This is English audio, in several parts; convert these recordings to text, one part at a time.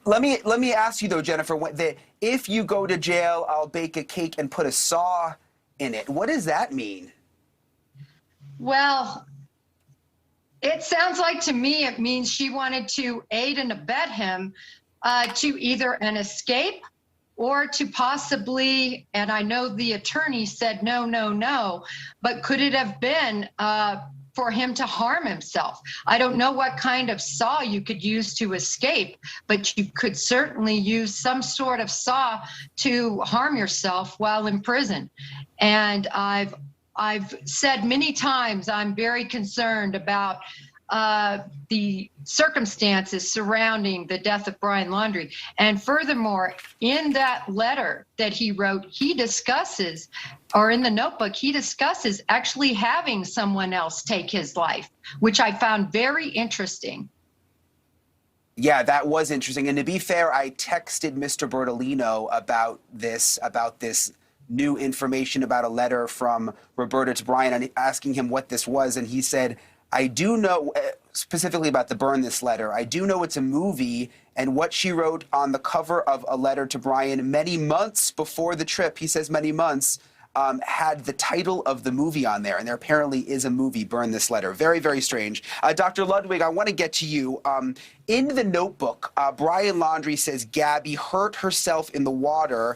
Let me ask you though, Jennifer, if you go to jail, I'll bake a cake and put a saw in it. What does that mean? Well, it sounds like to me it means she wanted to aid and abet him to either an escape or to possibly, and I know the attorney said no, no, no, but could it have been for him to harm himself? I don't know what kind of saw you could use to escape, but you could certainly use some sort of saw to harm yourself while in prison. And I've said many times I'm very concerned about the circumstances surrounding the death of Brian Laundrie. And furthermore, in that letter that he wrote, he discusses, or in the notebook, he discusses actually having someone else take his life, which I found very interesting. Yeah, that was interesting. And to be fair, I texted Mr. Bertolino about this new information about a letter from Roberta to Brian and asking him what this was. And he said, I do know, specifically about the Burn This letter, I do know it's a movie, and what she wrote on the cover of a letter to Brian many months before the trip, he says many months, had the title of the movie on there, and there apparently is a movie, Burn This Letter. Very, very strange. Dr. Ludwig, I want to get to you. In the notebook, Brian Laundrie says Gabby hurt herself in the water,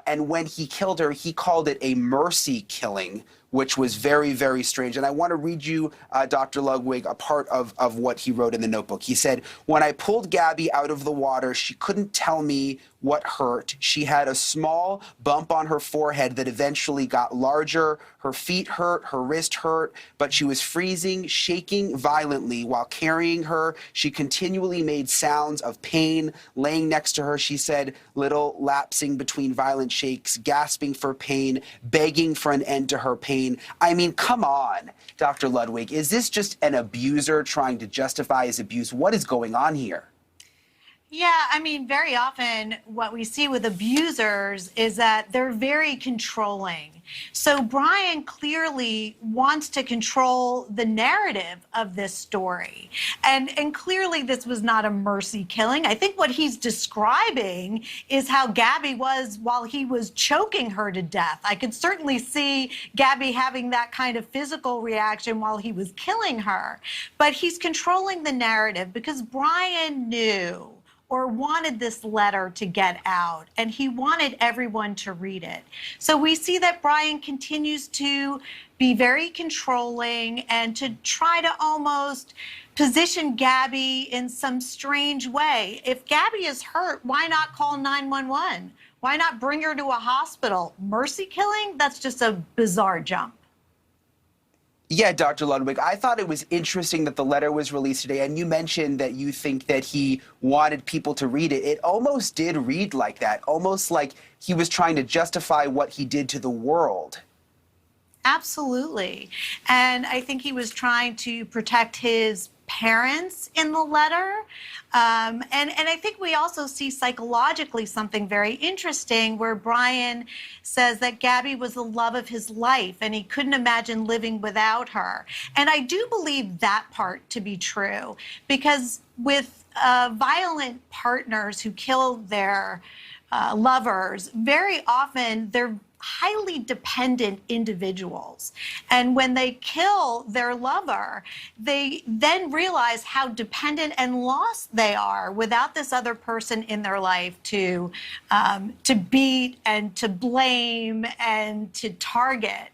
and when he killed her, he called it a mercy killing, which was very, very strange. And I want to read you, Dr. Ludwig, a part of what he wrote in the notebook. He said, when I pulled Gabby out of the water, she couldn't tell me what hurt. She had a small bump on her forehead that eventually got larger. Her feet hurt, her wrist hurt, but she was freezing, shaking violently while carrying her. She continually made sounds of pain. Laying next to her, she said, little lapsing between violent shakes, gasping for pain, begging for an end to her pain. I mean, come on, Dr. Ludwig. Is this just an abuser trying to justify his abuse? What is going on here? Yeah, I mean, very often what we see with abusers is that they're very controlling. So Brian clearly wants to control the narrative of this story. And clearly this was not a mercy killing. I think what he's describing is how Gabby was while he was choking her to death. I could certainly see Gabby having that kind of physical reaction while he was killing her. But he's controlling the narrative because Brian knew or wanted this letter to get out, and he wanted everyone to read it. So we see that Brian continues to be very controlling and to try to almost position Gabby in some strange way. If Gabby is hurt, why not call 911? Why not bring her to a hospital? Mercy killing? That's just a bizarre jump. Yeah, Dr. Ludwig, I thought it was interesting that the letter was released today, and you mentioned that you think that he wanted people to read it. It almost did read like that, almost like he was trying to justify what he did to the world. Absolutely. And I think he was trying to protect his parents in the letter. And I think we also see psychologically something very interesting where Brian says that Gabby was the love of his life and he couldn't imagine living without her. And I do believe that part to be true because with violent partners who kill their lovers, very often they're highly dependent individuals. And when they kill their lover, they then realize how dependent and lost they are without this other person in their life to beat and to blame and to target.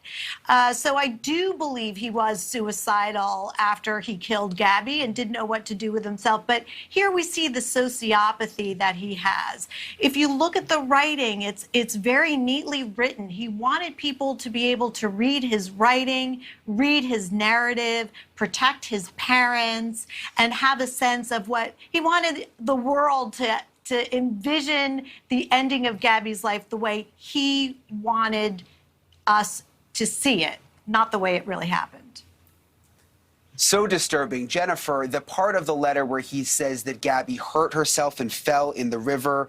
So I do believe he was suicidal after he killed Gabby and didn't know what to do with himself. But here we see the sociopathy that he has. If you look at the writing, it's very neatly written. He wanted people to be able to read his writing, read his narrative, protect his parents, and have a sense of what he wanted the world to envision the ending of Gabby's life the way he wanted us to see it, not the way it really happened. So disturbing. Jennifer, the part of the letter where he says that Gabby hurt herself and fell in the river,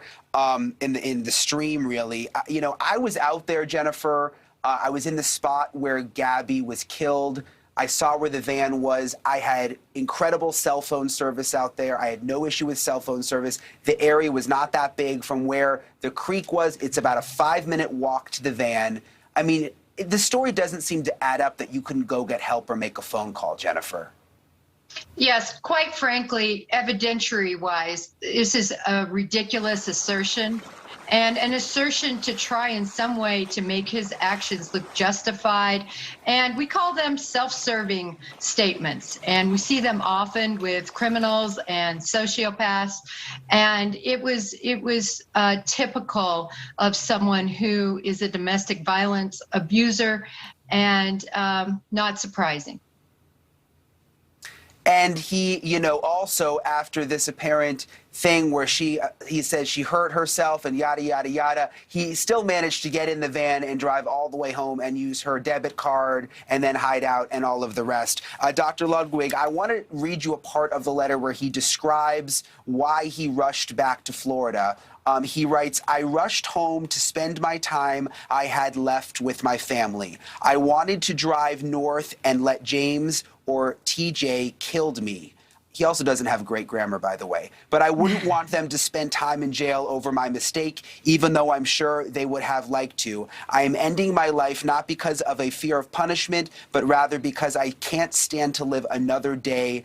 in the stream, really. I was out there, Jennifer. I was in the spot where Gabby was killed. I saw where the van was. I had incredible cell phone service out there. I had no issue with cell phone service. The area was not that big from where the creek was. It's about a 5-minute walk to the van. I mean, the story doesn't seem to add up that you couldn't go get help or make a phone call, Jennifer. Yes, quite frankly, evidentiary-wise, this is a ridiculous assertion, and an assertion to try in some way to make his actions look justified. And we call them self-serving statements, and we see them often with criminals and sociopaths. And it was typical of someone who is a domestic violence abuser, and not surprising. And he, also after this apparent thing where he says she hurt herself and yada, yada, yada, he still managed to get in the van and drive all the way home and use her debit card and then hide out and all of the rest. Dr. Ludwig, I want to read you a part of the letter where he describes why he rushed back to Florida. He writes, "I rushed home to spend my time I had left with my family. I wanted to drive north and let James or TJ killed me." He also doesn't have great grammar, by the way. "But I wouldn't want them to spend time in jail over my mistake, even though I'm sure they would have liked to. I am ending my life not because of a fear of punishment, but rather because I can't stand to live another day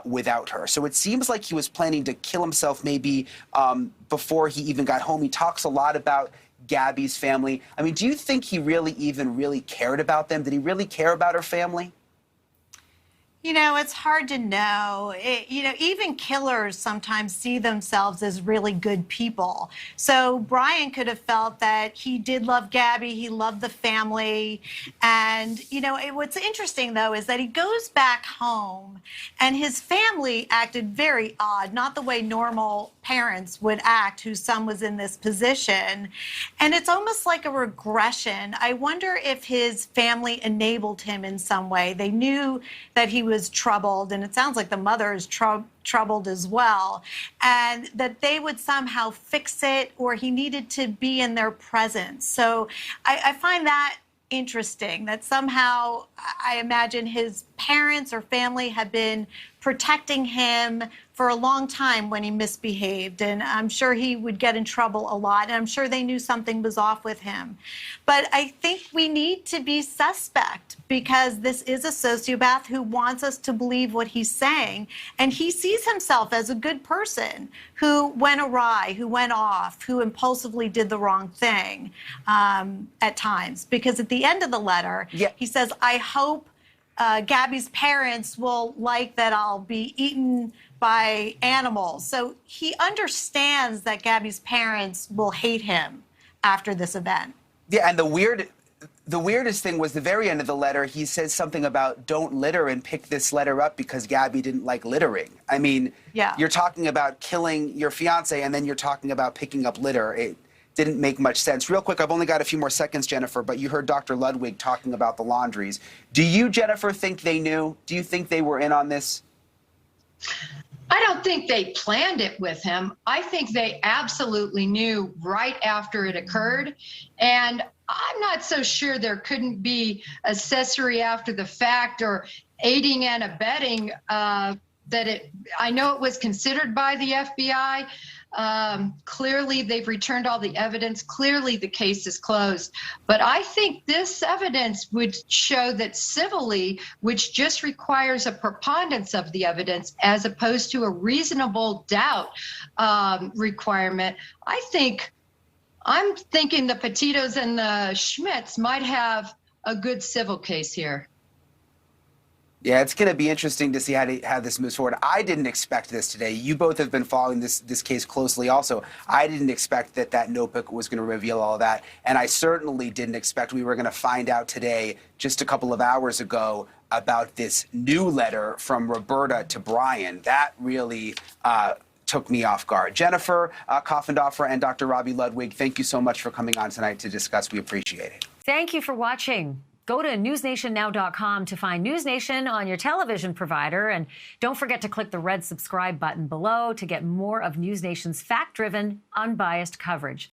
without her." So it seems like he was planning to kill himself maybe before he even got home. He talks a lot about Gabby's family. I mean, do you think he really cared about them? Did he really care about her family? It's hard to know. Even killers sometimes see themselves as really good people. So Brian could have felt that he did love Gabby, he loved the family. And, what's interesting, though, is that he goes back home and his family acted very odd, not the way normal parents would act whose son was in this position. And it's almost like a regression. I wonder if his family enabled him in some way. They knew that he was troubled, and it sounds like the mother is troubled as well, and that they would somehow fix it, or he needed to be in their presence. So I find that interesting, that somehow I imagine his parents or family have been protecting him for a long time when he misbehaved, and I'm sure he would get in trouble a lot, and I'm sure they knew something was off with him. But I think we need to be suspect, because this is a sociopath who wants us to believe what he's saying, and he sees himself as a good person who went awry, who went off, who impulsively did the wrong thing at times. Because at the end of the letter, he says, "I hope Gabby's parents will like that I'll be eaten by animals." So he understands that Gabby's parents will hate him after this event. Yeah, and the weirdest thing was the very end of the letter. He says something about don't litter and pick this letter up because Gabby didn't like littering. I mean, you're talking about killing your fiance and then you're talking about picking up litter. It didn't make much sense. Real quick, I've only got a few more seconds, Jennifer, but you heard Dr. Ludwig talking about the Laundries. Do you, Jennifer, think they knew? Do you think they were in on this? I don't think they planned it with him. I think they absolutely knew right after it occurred. And I'm not so sure there couldn't be accessory after the fact or aiding and abetting I know it was considered by the FBI. Clearly, they've returned all the evidence. Clearly, the case is closed. But I think this evidence would show that civilly, which just requires a preponderance of the evidence as opposed to a reasonable doubt requirement, I'm thinking the Petitos and the Schmitz might have a good civil case here. Yeah, it's going to be interesting to see how this moves forward. I didn't expect this today. You both have been following this case closely also. I didn't expect that notebook was going to reveal all of that. And I certainly didn't expect we were going to find out today, just a couple of hours ago, about this new letter from Roberta to Brian. That really took me off guard. Jennifer Coffindaffer and Dr. Robbie Ludwig, thank you so much for coming on tonight to discuss. We appreciate it. Thank you for watching. Go to newsnationnow.com to find NewsNation on your television provider. And don't forget to click the red subscribe button below to get more of NewsNation's fact-driven, unbiased coverage.